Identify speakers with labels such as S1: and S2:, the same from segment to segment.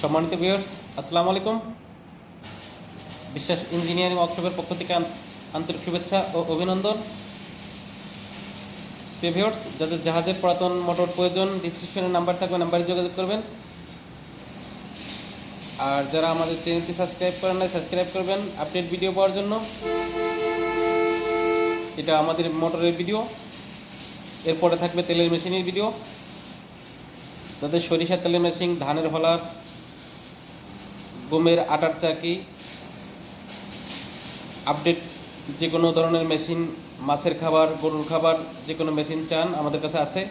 S1: সম্মানিত ভিউয়ার্স, আসসালামু আলাইকুম। বিশ্বাস ইঞ্জিনিয়ারিং ওয়ার্কশপের পক্ষ থেকে আন্তরিক শুভেচ্ছা ও অভিনন্দন। প্রিয় ভিউয়ার্স, যাদের জাহাজের পুরাতন মোটর প্রয়োজন, ডিসক্রিপশনে নাম্বার থাকবে, নাম্বারে যোগাযোগ করবেন। আর যারা আমাদের চ্যানেলটি সাবস্ক্রাইব করেন না, সাবস্ক্রাইব করবেন আপডেট ভিডিও পাওয়ার জন্য। এটা আমাদের মোটরের ভিডিও, এরপরে থাকবে তেলের মেশিনের ভিডিও। যাদের সরিষার তেলের মেশিন, ধানের হলার, গমের আটার চাকি, আপডেট যে কোনো ধরনের মেশিন, মাছের খাবার, গরুর খাবার, যে কোনো মেশিন চান আমাদের কাছে আছে।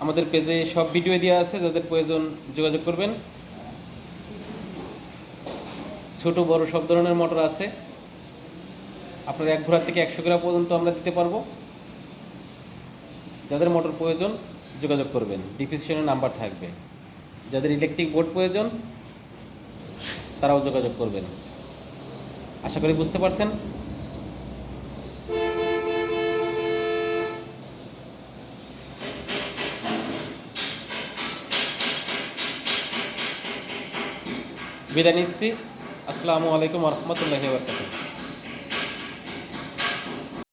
S1: আমাদের পেজে সব ভিডিও দেওয়া আছে, যাদের প্রয়োজন যোগাযোগ করবেন। ছোট বড় সব ধরনের মোটর আছে। আপনার 1 ঘোড়া থেকে 100 ঘোড়া পর্যন্ত আমরা দিতে পারবো। যাদের মোটর প্রয়োজন যোগাযোগ করবেন, ডিসক্রিপশনে নাম্বার থাকবে। যাদের ইলেকট্রিক বোর্ড প্রয়োজন তারাও যোগাযোগ করবেন। আশা করি বুঝতে পারছেন। বিদায় নিচ্ছি। আসসালামু আলাইকুম ওয়া রাহমাতুল্লাহি ওয়া বারাকাতুহু।